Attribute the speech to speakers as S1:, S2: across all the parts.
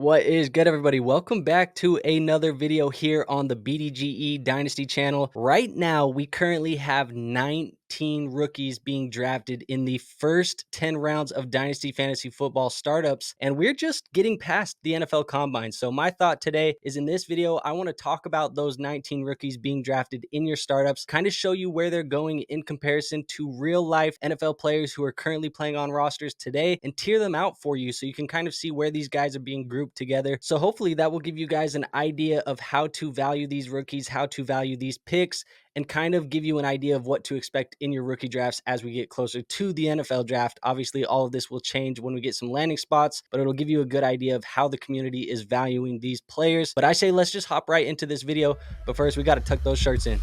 S1: What is good, everybody? Welcome back to another video here on the BDGE Dynasty channel. Right now, we currently have 19 rookies being drafted in the first 10 rounds of Dynasty Fantasy Football startups, and we're just getting past the NFL Combine. So my thought today is in this video, I want to talk about those 19 rookies being drafted in your startups, kind of show you where they're going in comparison to real life NFL players who are currently playing on rosters today, and tier them out for you so you can kind of see where these guys are being grouped together. So hopefully that will give you guys an idea of how to value these rookies, how to value these picks, and kind of give you an idea of what to expect in your rookie drafts as we get closer to the NFL draft. Obviously, all of this will change when we get some landing spots, but it'll give you a good idea of how the community is valuing these players. But I say let's just hop right into this video. But first, we got to tuck those shirts in.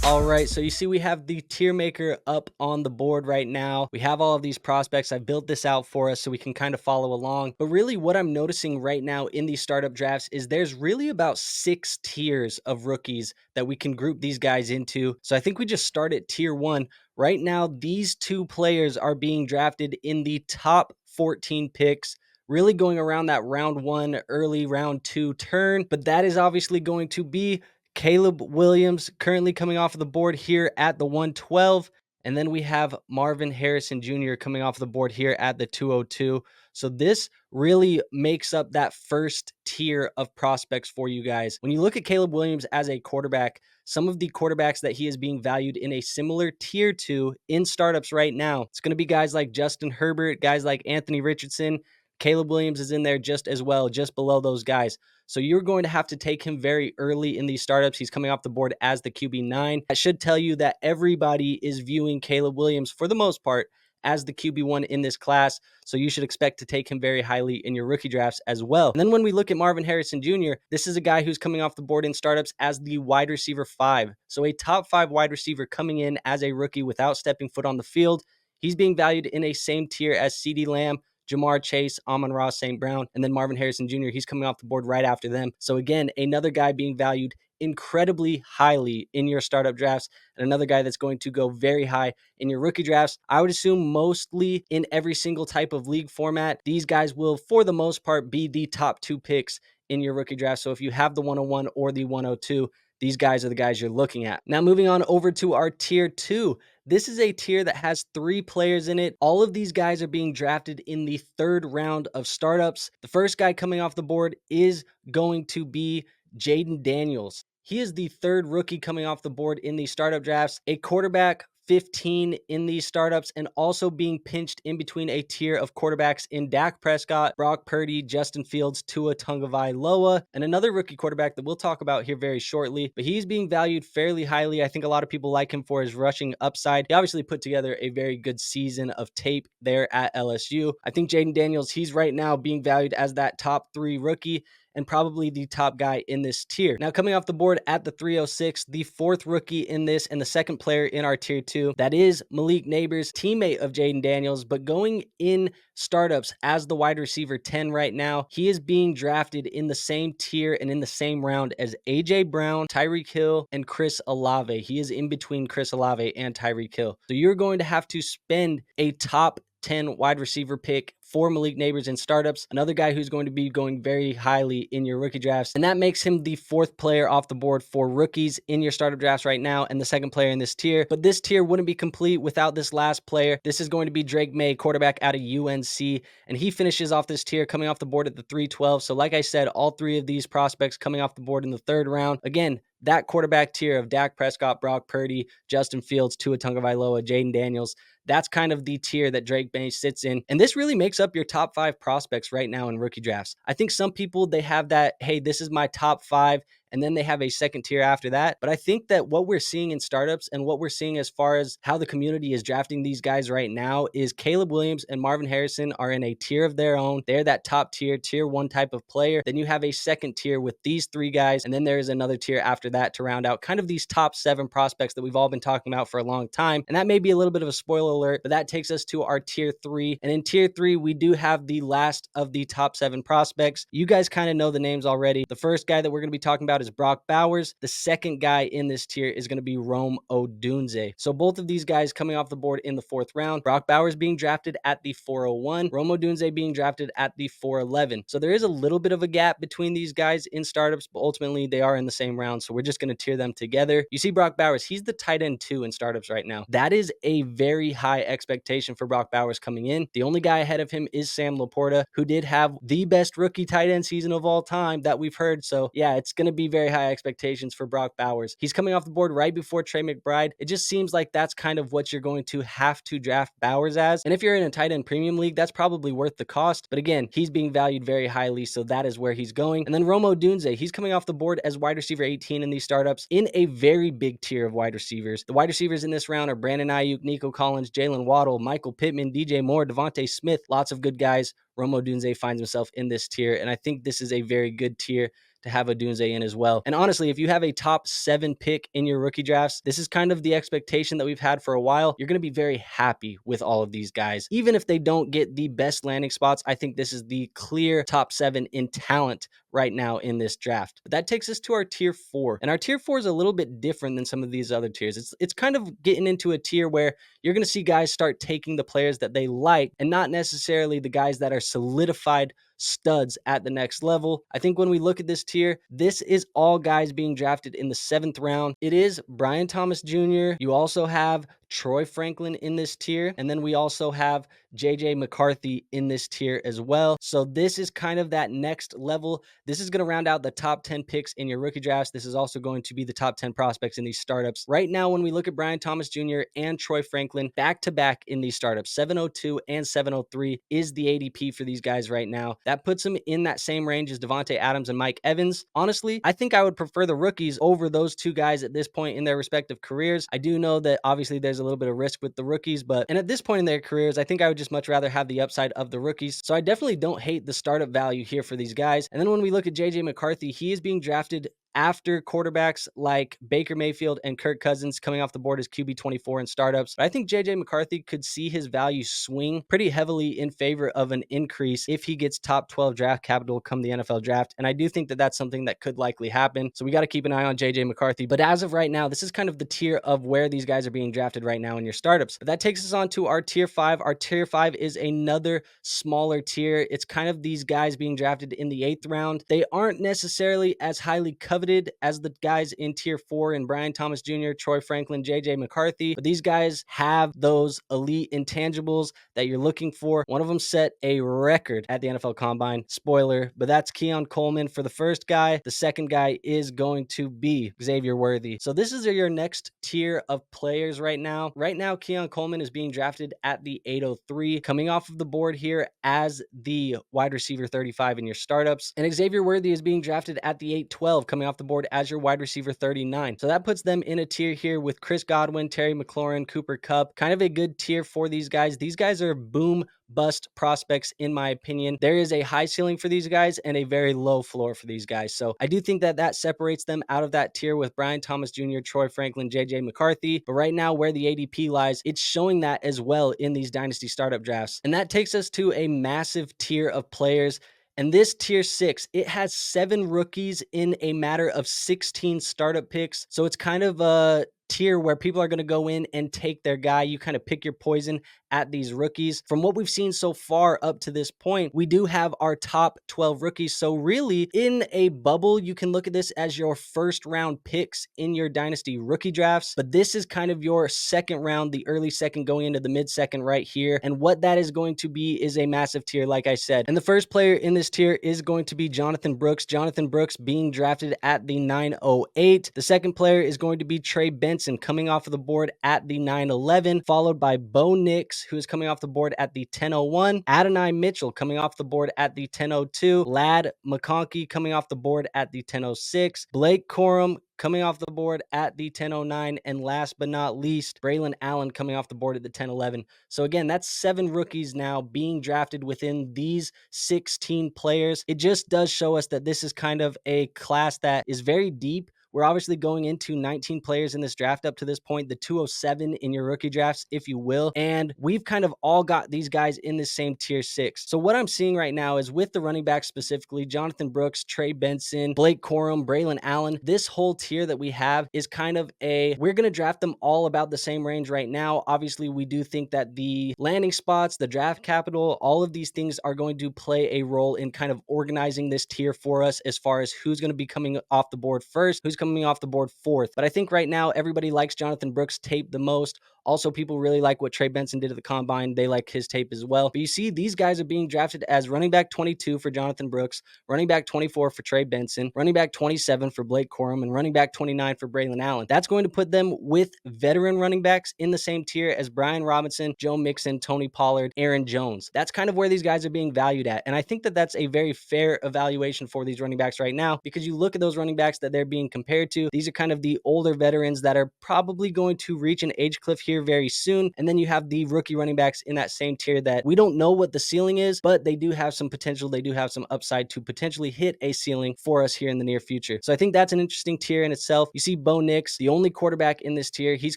S1: All right, so you see we have the tier maker up on the board right now. We have all of these prospects. I built this out for us so we can kind of follow along. But really what I'm noticing right now in these startup drafts is there's really about 6 tiers of rookies that we can group these guys into. So I think we just start at tier 1. Right now, these 2 players are being drafted in the top 14 picks, really going around that round 1, early round 2 turn. But that is obviously going to be Caleb Williams, currently coming off of the board here at the 112. And then we have Marvin Harrison Jr. coming off the board here at the 202. So this really makes up that first tier of prospects for you guys. When you look at Caleb Williams as a quarterback, some of the quarterbacks that he is being valued in a similar tier to in startups right now, it's going to be guys like Justin Herbert, guys like Anthony Richardson. Caleb Williams is in there just as well, just below those guys. So you're going to have to take him very early in these startups. He's coming off the board as the QB9. That should tell you that everybody is viewing Caleb Williams, for the most part, as the QB1 in this class. So you should expect to take him very highly in your rookie drafts as well. And then when we look at Marvin Harrison Jr., this is a guy who's coming off the board in startups as the wide receiver 5. So a top 5 wide receiver coming in as a rookie without stepping foot on the field. He's being valued in a same tier as CeeDee Lamb, Jamar Chase, Amon-Ra St. Brown, and then Marvin Harrison Jr. He's coming off the board right after them. So again, another guy being valued incredibly highly in your startup drafts, and another guy that's going to go very high in your rookie drafts. I would assume mostly in every single type of league format, these guys will, for the most part, be the top 2 picks in your rookie draft. So if you have the 101 or the 102, these guys are the guys you're looking at. Now, moving on over to our tier 2. This is a tier that has 3 players in it. All of these guys are being drafted in the 3rd round of startups. The first guy coming off the board is going to be Jayden Daniels. He is the 3rd rookie coming off the board in these startup drafts, a quarterback 15 in these startups, and also being pinched in between a tier of quarterbacks in Dak Prescott, Brock Purdy, Justin Fields, Tua Tagovailoa, and another rookie quarterback that we'll talk about here very shortly. But he's being valued fairly highly. I think a lot of people like him for his rushing upside. He obviously put together a very good season of tape there at LSU. I think Jayden Daniels, he's right now being valued as that top 3 rookie and probably the top guy in this tier. Now, coming off the board at the 306, the 4th rookie in this and the 2nd player in our tier 2, that is Malik Neighbors, teammate of Jayden Daniels, but going in startups as the wide receiver 10 right now. He is being drafted in the same tier and in the same round as AJ Brown, Tyreek Hill, and Chris Olave. He is in between Chris Olave and Tyreek Hill. So you're going to have to spend a top 10 wide receiver pick for Malik Neighbors in startups, another guy who's going to be going very highly in your rookie drafts. And that makes him the 4th player off the board for rookies in your startup drafts right now, and the 2nd player in this tier. But this tier wouldn't be complete without this last player. This is going to be Drake May, quarterback out of UNC, and he finishes off this tier coming off the board at the 312. So like I said, all 3 of these prospects coming off the board in the 3rd round. Again, that quarterback tier of Dak Prescott, Brock Purdy, Justin Fields, Tua Tagovailoa, Jayden Daniels, that's kind of the tier that Drake May sits in. And this really makes up your top 5 prospects right now in rookie drafts. I think some people, they have that, hey, this is my top 5, and then they have a 2nd tier after that. But I think that what we're seeing in startups and what we're seeing as far as how the community is drafting these guys right now is Caleb Williams and Marvin Harrison are in a tier of their own. They're that top tier, tier 1 type of player. Then you have a 2nd tier with these 3 guys, and then there is another tier after that to round out kind of these top 7 prospects that we've all been talking about for a long time. And that may be a little bit of a spoiler alert, but that takes us to our tier 3. And in tier 3, we do have the last of the top 7 prospects. You guys kind of know the names already. The first guy that we're going to be talking about about is Brock Bowers. The second guy in this tier is going to be Rome Odunze. So both of these guys coming off the board in the 4th round. Brock Bowers being drafted at the 401, Rome Odunze being drafted at the 411. So there is a little bit of a gap between these guys in startups, but ultimately they are in the same round. So we're just going to tier them together. You see Brock Bowers, he's the tight end 2 in startups right now. That is a very high expectation for Brock Bowers coming in. The only guy ahead of him is Sam Laporta, who did have the best rookie tight end season of all time that we've heard. So yeah, it's going to be very high expectations for Brock Bowers. He's coming off the board right before Trey McBride. It just seems like that's kind of what you're going to have to draft Bowers as. And if you're in a tight end premium league, that's probably worth the cost. But again, he's being valued very highly, so that is where he's going. And then Rome Odunze, he's coming off the board as wide receiver 18 in these startups in a very big tier of wide receivers. The wide receivers in this round are Brandon Ayuk, Nico Collins, Jalen Waddle, Michael Pittman, DJ Moore, Devontae Smith, lots of good guys. Rome Odunze finds himself in this tier, and I think this is a very good tier to have Odunze in as well. And honestly, if you have a top 7 pick in your rookie drafts, this is kind of the expectation that we've had for a while. You're going to be very happy with all of these guys. Even if they don't get the best landing spots, I think this is the clear top 7 in talent right now in this draft. But that takes us to our tier 4. And our tier 4 is a little bit different than some of these other tiers. It's kind of getting into a tier where you're going to see guys start taking the players that they like and not necessarily the guys that are solidified studs at the next level. I think when we look at this tier, this is all guys being drafted in the 7th round. It is Brian Thomas Jr. You also have Troy Franklin in this tier. And then we also have JJ McCarthy in this tier as well. So this is kind of that next level. This is going to round out the top 10 picks in your rookie drafts. This is also going to be the top 10 prospects in these startups. Right now, when we look at Brian Thomas Jr. and Troy Franklin back to back in these startups, 702 and 703 is the ADP for these guys right now. That puts them in that same range as Devontae Adams and Mike Evans. Honestly, I think I would prefer the rookies over those two guys at this point in their respective careers. I do know that obviously there's a little bit of risk with the rookies, and at this point in their careers, I think I would just much rather have the upside of the rookies. So I definitely don't hate the startup value here for these guys. And then when we look at JJ McCarthy, he is being drafted after quarterbacks like Baker Mayfield and Kirk Cousins coming off the board as QB24 in startups. But I think JJ McCarthy could see his value swing pretty heavily in favor of an increase if he gets top 12 draft capital come the NFL draft. And I do think that that's something that could likely happen. So we got to keep an eye on JJ McCarthy. But as of right now, this is kind of the tier of where these guys are being drafted right now in your startups. But that takes us on to our tier 5. Our tier 5 is another smaller tier. It's kind of these guys being drafted in the 8th round. They aren't necessarily as highly coveted as the guys in tier 4 in Brian Thomas Jr., Troy Franklin, JJ McCarthy, but these guys have those elite intangibles that you're looking for. One of them set a record at the NFL Combine. Spoiler, but that's Keon Coleman for the first guy. The second guy is going to be Xavier Worthy. So this is your next tier of players right now. Right now, Keon Coleman is being drafted at the 803, coming off of the board here as the wide receiver 35 in your startups. And Xavier Worthy is being drafted at the 812, coming off the board as your wide receiver 39. So that puts them in a tier here with Chris Godwin, Terry McLaurin, Cooper Kupp. Kind of a good tier for these guys. These guys are boom bust prospects, in my opinion. There is a high ceiling for these guys and a very low floor for these guys. So I do think that that separates them out of that tier with Brian Thomas Jr., Troy Franklin, JJ McCarthy. But right now, where the ADP lies, it's showing that as well in these dynasty startup drafts. And that takes us to a massive tier of players. And this tier 6, it has 7 rookies in a matter of 16 startup picks. So it's kind of a tier where people are going to go in and take their guy. You kind of pick your poison at these rookies. From what we've seen so far up to this point, we do have our top 12 rookies. So really, in a bubble, you can look at this as your first round picks in your dynasty rookie drafts. But this is kind of your second round, the early second going into the mid-second right here. And what that is going to be is a massive tier, like I said. And the first player in this tier is going to be Jonathan Brooks. Jonathan Brooks being drafted at the 908. The second player is going to be Trey Benson coming off of the board at the 911, followed by Bo Nix, who is coming off the board at the 1001, Adonai Mitchell coming off the board at the 1002, Lad McConkey coming off the board at the 1006, Blake Corum coming off the board at the 1009, and last but not least, Braylon Allen coming off the board at the 1011. So again, that's 7 rookies now being drafted within these 16 players. It just does show us that this is kind of a class that is very deep We're obviously going into 19 players in this draft up to this point, the 207 in your rookie drafts, if you will. And we've kind of all got these guys in the same tier 6. So what I'm seeing right now is with the running backs specifically, Jonathan Brooks, Trey Benson, Blake Corum, Braylon Allen, this whole tier that we have is kind of we're going to draft them all about the same range right now. Obviously, we do think that the landing spots, the draft capital, all of these things are going to play a role in kind of organizing this tier for us as far as who's going to be coming off the board first, who's coming off the board fourth. But I think right now, everybody likes Jonathan Brooks' tape the most. Also, people really like what Trey Benson did at the combine. They like his tape as well. But you see, these guys are being drafted as running back 22 for Jonathan Brooks, running back 24 for Trey Benson, running back 27 for Blake Corum, and running back 29 for Braylon Allen. That's going to put them with veteran running backs in the same tier as Brian Robinson, Joe Mixon, Tony Pollard, Aaron Jones. That's kind of where these guys are being valued at. And I think that that's a very fair evaluation for these running backs right now, because you look at those running backs that they're being compared to. These are kind of the older veterans that are probably going to reach an age cliff here very soon. And then you have the rookie running backs in that same tier that we don't know what the ceiling is, but they do have some potential. They do have some upside to potentially hit a ceiling for us here in the near future. So I think that's an interesting tier in itself. You see Bo Nix, the only quarterback in this tier. He's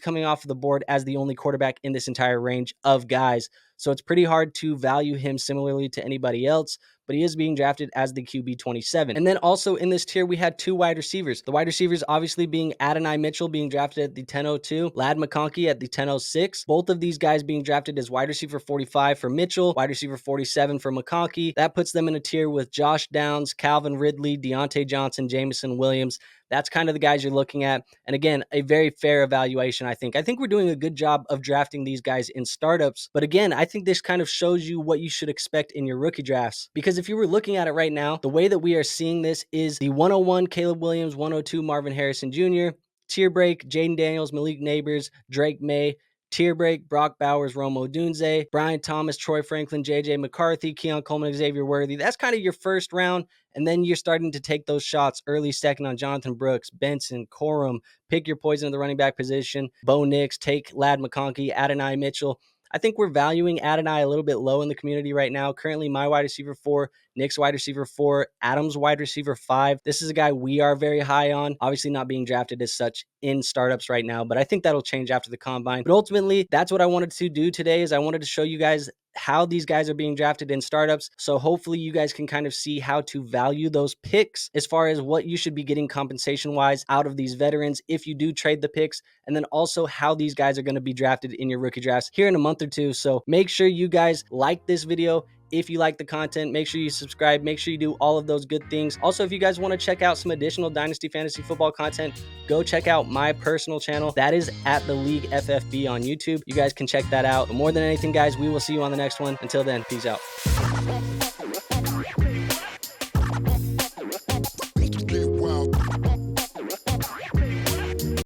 S1: coming off of the board as the only quarterback in this entire range of guys. So it's pretty hard to value him similarly to anybody else, but he is being drafted as the QB 27. And then also in this tier, we had 2 wide receivers. The wide receivers obviously being Adonai Mitchell being drafted at the 1002, Ladd McConkey at the 1006. Both of these guys being drafted as wide receiver 45 for Mitchell, wide receiver 47 for McConkey. That puts them in a tier with Josh Downs, Calvin Ridley, Deontay Johnson, Jameson Williams. That's kind of the guys you're looking at. And again, a very fair evaluation, I think. I think we're doing a good job of drafting these guys in startups. But again, I think this kind of shows you what you should expect in your rookie drafts. Because if you were looking at it right now, the way that we are seeing this is the 101 Caleb Williams, 102 Marvin Harrison Jr., tier break Jaden Daniels, Malik Neighbors, Drake May, tier break Brock Bowers, Rome Odunze, Brian Thomas, Troy Franklin, JJ McCarthy, Keon Coleman, Xavier Worthy. That's kind of your first round. And then you're starting to take those shots early second on Jonathan Brooks, Benson, Corum, pick your poison at the running back position, Bo Nix, take Ladd McConkey, Adonai Mitchell. I think we're valuing Adonai a little bit low in the community right now. Currently, my wide receiver 4, Nick's wide receiver 4, Adam's wide receiver 5. This is a guy we are very high on, obviously not being drafted as such in startups right now, but I think that'll change after the combine. But ultimately, that's what I wanted to do today, is I wanted to show you guys how these guys are being drafted in startups. So hopefully you guys can kind of see how to value those picks as far as what you should be getting compensation wise out of these veterans if you do trade the picks, and then also how these guys are going to be drafted in your rookie drafts here in a month or two. So make sure you guys like this video. If you like the content, make sure you subscribe, make sure you do all of those good things. Also, if you guys want to check out some additional Dynasty Fantasy Football content, go check out my personal channel. That is at the League FFB on YouTube. You guys can check that out. But more than anything, guys, we will see you on the next one. Until then, peace out.